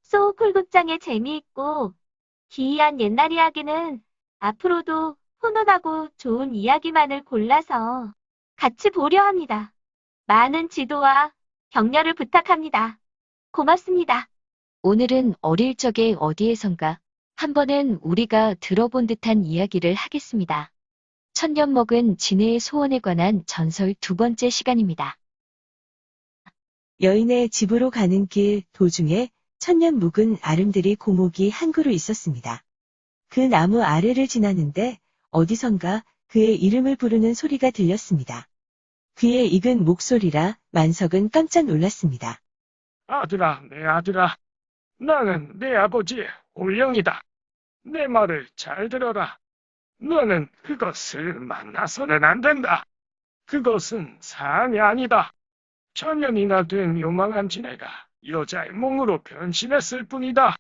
소울풀극장의 재미있고 기이한 옛날 이야기는 앞으로도 훈훈하고 좋은 이야기만을 골라서 같이 보려 합니다. 많은 지도와 격려를 부탁합니다. 고맙습니다. 오늘은 어릴 적에 어디에선가 한 번은 우리가 들어본 듯한 이야기를 하겠습니다. 천년 먹은 진해의 소원에 관한 전설 두 번째 시간입니다. 여인의 집으로 가는 길 도중에 천년 묵은 아름드리 고목이 한 그루 있었습니다. 그 나무 아래를 지나는데 어디선가 그의 이름을 부르는 소리가 들렸습니다. 귀에 익은 목소리라 만석은 깜짝 놀랐습니다. 아들아, 내 아들아, 나는 내 아버지 올영이다. 내 말을 잘 들어라. 너는 그것을 만나서는 안 된다. 그것은 사람이 아니다. 천년이나 된 요망한 지네가 여자의 몸으로 변신했을 뿐이다.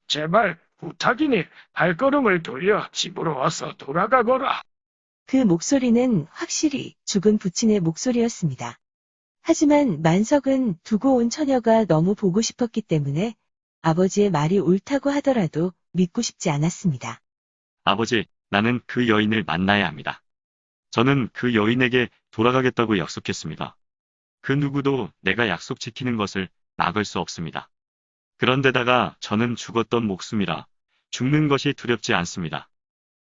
제발 부탁이니 발걸음을 돌려 집으로 와서 돌아가거라. 그 목소리는 확실히 죽은 부친의 목소리였습니다. 하지만 만석은 두고 온 처녀가 너무 보고 싶었기 때문에 아버지의 말이 옳다고 하더라도 믿고 싶지 않았습니다. 아버지, 나는 그 여인을 만나야 합니다. 저는 그 여인에게 돌아가겠다고 약속했습니다. 그 누구도 내가 약속 지키는 것을 막을 수 없습니다. 그런데다가 저는 죽었던 목숨이라 죽는 것이 두렵지 않습니다.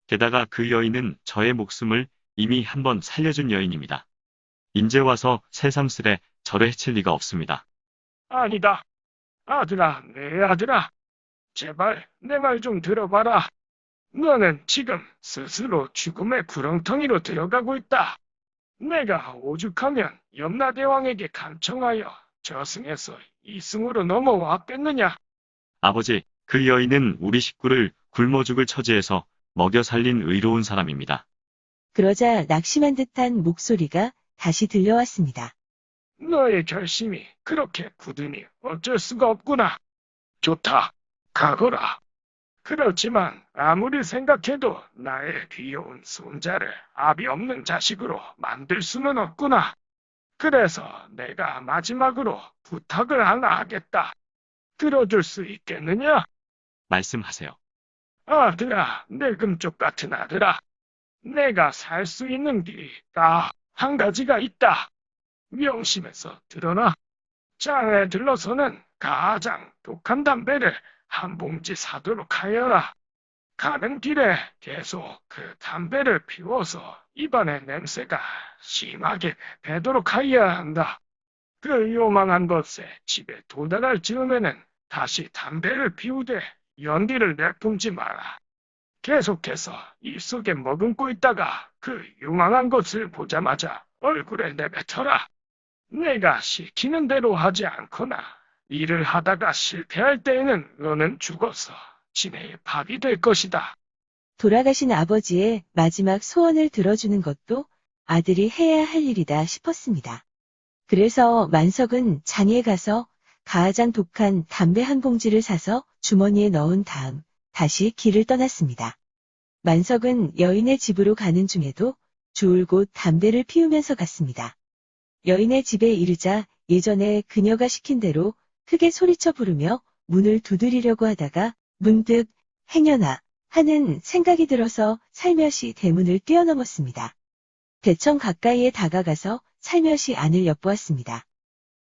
게다가 그 여인은 저의 목숨을 이미 한 번 살려준 여인입니다. 인제 와서 새삼스레 저를 해칠 리가 없습니다. 아니다. 아들아, 내 아들아. 제발 내 말 좀 들어봐라. 너는 지금 스스로 죽음의 구렁텅이로 들어가고 있다. 내가 오죽하면 염라대왕에게 간청하여 저승에서 이승으로 넘어왔겠느냐. 아버지, 그 여인은 우리 식구를 굶어 죽을 처지에서 먹여 살린 의로운 사람입니다. 그러자 낙심한 듯한 목소리가 다시 들려왔습니다. 너의 결심이 그렇게 굳으니 어쩔 수가 없구나. 좋다. 가거라. 그렇지만 아무리 생각해도 나의 귀여운 손자를 압이 없는 자식으로 만들 수는 없구나. 그래서 내가 마지막으로 부탁을 하나 하겠다. 들어줄 수 있겠느냐? 말씀하세요. 아들아, 내 금쪽 같은 아들아. 내가 살 수 있는 길이 딱 한 가지가 있다. 명심해서 들어라. 장에 들러서는 가장 독한 담배를 한 봉지 사도록 하여라. 가는 길에 계속 그 담배를 피워서 입안의 냄새가 심하게 배도록 하여야 한다. 그 요망한 것에 집에 도달할 즈음에는 다시 담배를 피우되 연기를 내뿜지 마라. 계속해서 입속에 머금고 있다가 그 요망한 것을 보자마자 얼굴에 내뱉어라. 내가 시키는 대로 하지 않거나 일을 하다가 실패할 때에는 너는 죽어서 지네의 밥이 될 것이다. 돌아가신 아버지의 마지막 소원을 들어주는 것도 아들이 해야 할 일이다 싶었습니다. 그래서 만석은 장에 가서 가장 독한 담배 한 봉지를 사서 주머니에 넣은 다음 다시 길을 떠났습니다. 만석은 여인의 집으로 가는 중에도 줄곧 담배를 피우면서 갔습니다. 여인의 집에 이르자 예전에 그녀가 시킨 대로 크게 소리쳐 부르며 문을 두드리려고 하다가 문득 행여나 하는 생각이 들어서 살며시 대문을 뛰어넘었습니다. 대청 가까이에 다가가서 살며시 안을 엿보았습니다.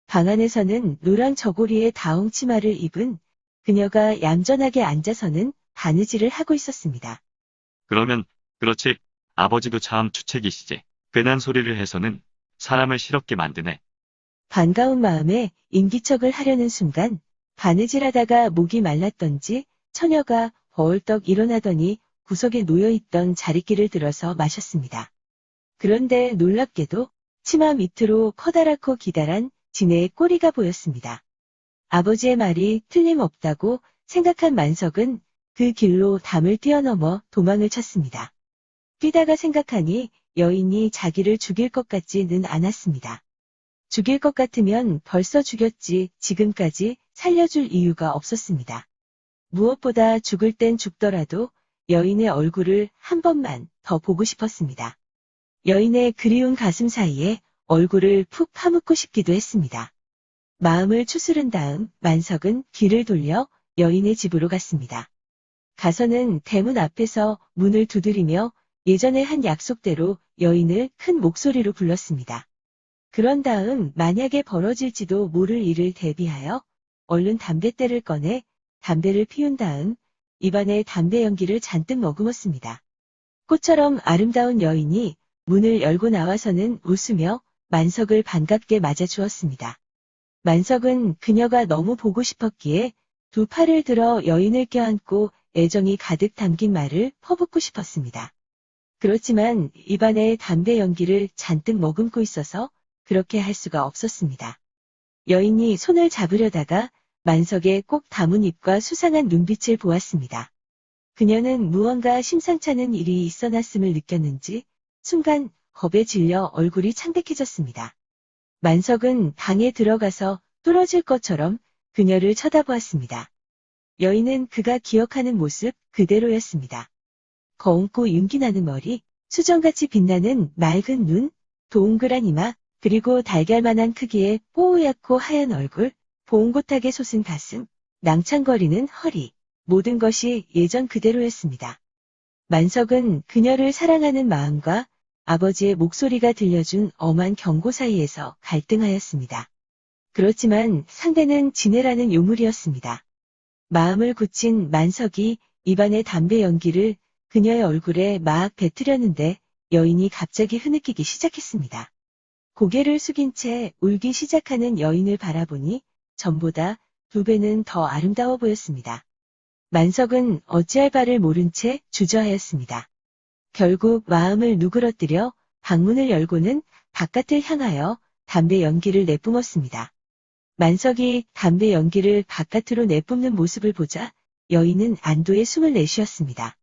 방 안에서는 노랑 저고리에 다홍 치마를 입은 그녀가 얌전하게 앉아서는 바느질을 하고 있었습니다. 그러면, 그렇지, 아버지도 참 주책이시지. 괜한 소리를 해서는 사람을 시럽게 만드네. 반가운 마음에 인기척을 하려는 순간 바느질하다가 목이 말랐던지 처녀가 벌떡 일어나더니 구석에 놓여있던 자리끼를 들어서 마셨습니다. 그런데 놀랍게도 치마 밑으로 커다랗고 기다란 진해의 꼬리가 보였습니다. 아버지의 말이 틀림없다고 생각한 만석은 그 길로 담을 뛰어넘어 도망을 쳤습니다. 뛰다가 생각하니 여인이 자기를 죽일 것 같지는 않았습니다. 죽일 것 같으면 벌써 죽였지 지금까지 살려줄 이유가 없었습니다. 무엇보다 죽을 땐 죽더라도 여인의 얼굴을 한 번만 더 보고 싶었습니다. 여인의 그리운 가슴 사이에 얼굴을 푹 파묻고 싶기도 했습니다. 마음을 추스른 다음 만석은 뒤를 돌려 여인의 집으로 갔습니다. 가서는 대문 앞에서 문을 두드리며 예전에 한 약속대로 여인을 큰 목소리로 불렀습니다. 그런 다음 만약에 벌어질지도 모를 일을 대비하여 얼른 담뱃대를 꺼내 담배를 피운 다음 입안에 담배 연기를 잔뜩 머금었습니다. 꽃처럼 아름다운 여인이 문을 열고 나와서는 웃으며 만석을 반갑게 맞아주었습니다. 만석은 그녀가 너무 보고 싶었기에 두 팔을 들어 여인을 껴안고 애정이 가득 담긴 말을 퍼붓고 싶었습니다. 그렇지만 입안에 담배 연기를 잔뜩 머금고 있어서 그렇게 할 수가 없었습니다. 여인이 손을 잡으려다가 만석의 꼭 담은 입과 수상한 눈빛을 보았습니다. 그녀는 무언가 심상찮은 일이 있어났음을 느꼈는지 순간 겁에 질려 얼굴이 창백해졌습니다. 만석은 방에 들어가서 뚫어질 것처럼 그녀를 쳐다보았습니다. 여인은 그가 기억하는 모습 그대로였습니다. 거운고 윤기나는 머리, 수정같이 빛나는 맑은 눈, 동그란 이마, 그리고 달걀만한 크기의 뽀얗고 하얀 얼굴, 봉긋하게 솟은 가슴, 낭창거리는 허리, 모든 것이 예전 그대로였습니다. 만석은 그녀를 사랑하는 마음과 아버지의 목소리가 들려준 엄한 경고 사이에서 갈등하였습니다. 그렇지만 상대는 지네라는 요물이었습니다. 마음을 굳힌 만석이 입안의 담배 연기를 그녀의 얼굴에 막 뱉으려는데 여인이 갑자기 흐느끼기 시작했습니다. 고개를 숙인 채 울기 시작하는 여인을 바라보니 전보다 2배는 더 아름다워 보였습니다. 만석은 어찌할 바를 모른 채 주저하였습니다. 결국 마음을 누그러뜨려 방문을 열고는 바깥을 향하여 담배 연기를 내뿜었습니다. 만석이 담배 연기를 바깥으로 내뿜는 모습을 보자 여인은 안도의 숨을 내쉬었습니다.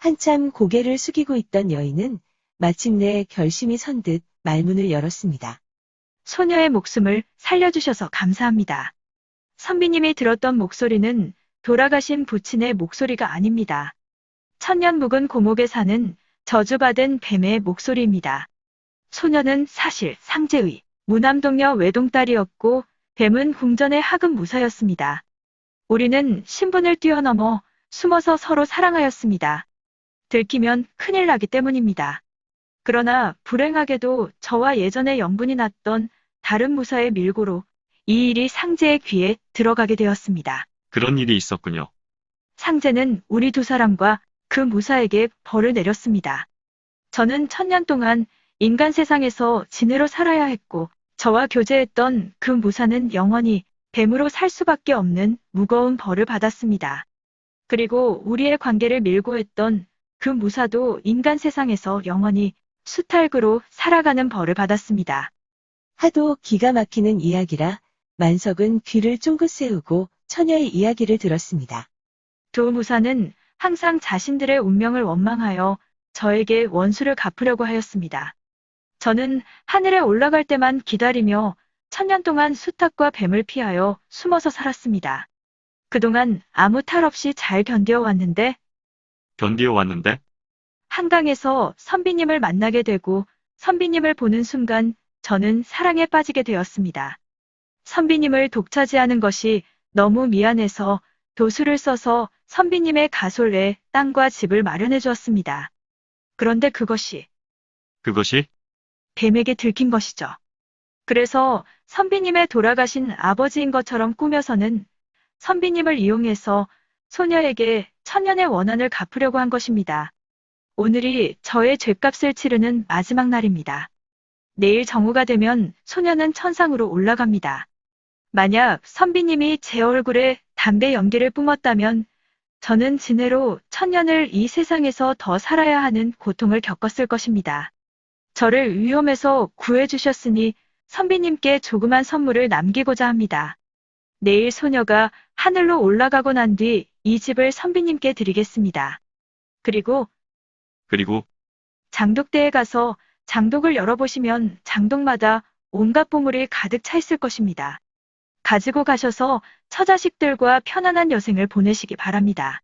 한참 고개를 숙이고 있던 여인은 마침내 결심이 선 듯 말문을 열었습니다. 소녀의 목숨을 살려주셔서 감사합니다. 선비님이 들었던 목소리는 돌아가신 부친의 목소리가 아닙니다. 천년 묵은 고목에 사는 저주받은 뱀의 목소리입니다. 소녀는 사실 상제의 무남동녀 외동딸이었고 뱀은 궁전의 하급 무사였습니다. 우리는 신분을 뛰어넘어 숨어서 서로 사랑하였습니다. 들키면 큰일 나기 때문입니다. 그러나 불행하게도 저와 예전에 영분이 났던 다른 무사의 밀고로 이 일이 상제의 귀에 들어가게 되었습니다. 그런 일이 있었군요. 상제는 우리 두 사람과 그 무사에게 벌을 내렸습니다. 저는 천년 동안 인간 세상에서 지네로 살아야 했고 저와 교제했던 그 무사는 영원히 뱀으로 살 수밖에 없는 무거운 벌을 받았습니다. 그리고 우리의 관계를 밀고 했던 그 무사도 인간 세상에서 영원히 수탈구로 살아가는 벌을 받았습니다. 하도 기가 막히는 이야기라 만석은 귀를 쫑긋 세우고 처녀의 이야기를 들었습니다. 두 무사는 항상 자신들의 운명을 원망하여 저에게 원수를 갚으려고 하였습니다. 저는 하늘에 올라갈 때만 기다리며 천년 동안 수탉과 뱀을 피하여 숨어서 살았습니다. 그동안 아무 탈 없이 잘 견뎌 왔는데 견디어 왔는데? 한강에서 선비님을 만나게 되고 선비님을 보는 순간 저는 사랑에 빠지게 되었습니다. 선비님을 독차지하는 것이 너무 미안해서 도수를 써서 선비님의 가솔에 땅과 집을 마련해 주었습니다. 그런데 그것이 뱀에게 들킨 것이죠. 그래서 선비님의 돌아가신 아버지인 것처럼 꾸며서는 선비님을 이용해서 소녀에게 천년의 원한을 갚으려고 한 것입니다. 오늘이 저의 죗값을 치르는 마지막 날입니다. 내일 정오가 되면 소녀는 천상으로 올라갑니다. 만약 선비님이 제 얼굴에 담배 연기를 뿜었다면 저는 진해로 천년을 이 세상에서 더 살아야 하는 고통을 겪었을 것입니다. 저를 위험에서 구해주셨으니 선비님께 조그만 선물을 남기고자 합니다. 내일 소녀가 하늘로 올라가고 난 뒤 이 집을 선비님께 드리겠습니다. 그리고 장독대에 가서 장독을 열어보시면 장독마다 온갖 보물이 가득 차 있을 것입니다. 가지고 가셔서 처자식들과 편안한 여생을 보내시기 바랍니다.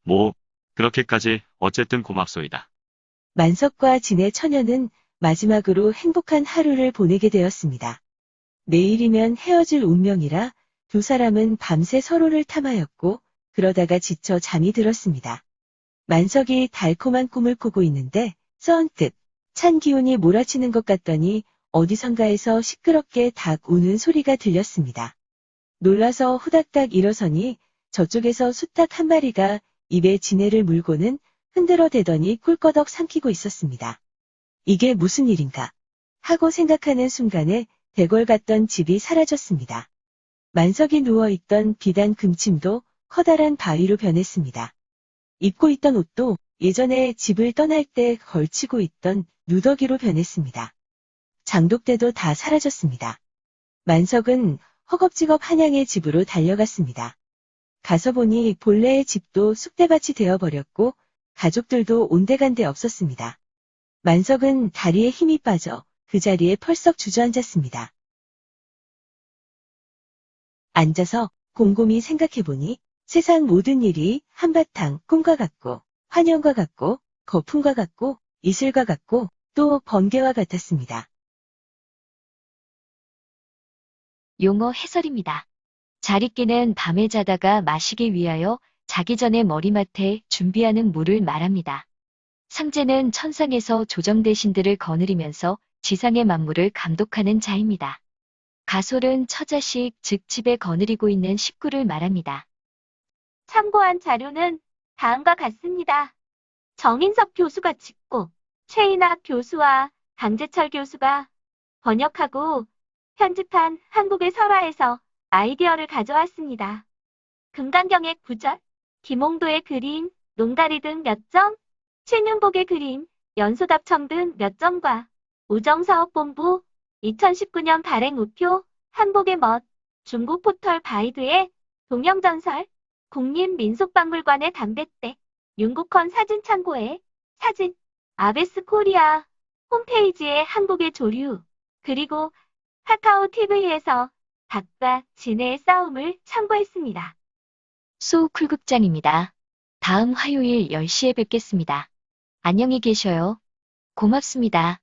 뭐, 그렇게까지 어쨌든 고맙소이다. 만석과 진의 처녀는 마지막으로 행복한 하루를 보내게 되었습니다. 내일이면 헤어질 운명이라 두 사람은 밤새 서로를 탐하였고 그러다가 지쳐 잠이 들었습니다. 만석이 달콤한 꿈을 꾸고 있는데 썬뜻 찬 기운이 몰아치는 것 같더니 어디선가에서 시끄럽게 닭 우는 소리가 들렸습니다. 놀라서 후닥닥 일어서니 저쪽에서 수탉 한 마리가 입에 지네를 물고는 흔들어 대더니 꿀꺼덕 삼키고 있었습니다. 이게 무슨 일인가 하고 생각하는 순간에 대궐 같던 집이 사라졌습니다. 만석이 누워있던 비단 금침도 커다란 바위로 변했습니다. 입고 있던 옷도 예전에 집을 떠날 때 걸치고 있던 누더기로 변했습니다. 장독대도 다 사라졌습니다. 만석은 허겁지겁 한양의 집으로 달려갔습니다. 가서 보니 본래의 집도 쑥대밭이 되어버렸고 가족들도 온데간데 없었습니다. 만석은 다리에 힘이 빠져 그 자리에 펄썩 주저앉았습니다. 앉아서 곰곰이 생각해보니 세상 모든 일이 한바탕 꿈과 같고 환영과 같고 거품과 같고 이슬과 같고 또 번개와 같았습니다. 용어 해설입니다. 자리끼는 밤에 자다가 마시기 위하여 자기 전에 머리맡에 준비하는 물을 말합니다. 상제는 천상에서 조정대 신들을 거느리면서 지상의 만물을 감독하는 자입니다. 가솔은 처자식, 즉 집에 거느리고 있는 식구를 말합니다. 참고한 자료는 다음과 같습니다. 정인석 교수가 짓고 최인학 교수와 강재철 교수가 번역하고 편집한 한국의 설화에서 아이디어를 가져왔습니다. 금강경의 구절, 김홍도의 그림, 농다리 등 몇 점, 최윤복의 그림, 연소답청 등 몇 점과 우정사업본부 2019년 발행 우표, 한복의 멋, 중국 포털 바이드의 동영전설, 국립민속박물관의 담뱃대, 윤국헌 사진 창고의 사진, 아베스 코리아 홈페이지의 한국의 조류, 그리고 카카오 TV에서 닭과 진해의 싸움을 참고했습니다. 소쿨극장입니다. 다음 화요일 10시에 뵙겠습니다. 안녕히 계셔요. 고맙습니다.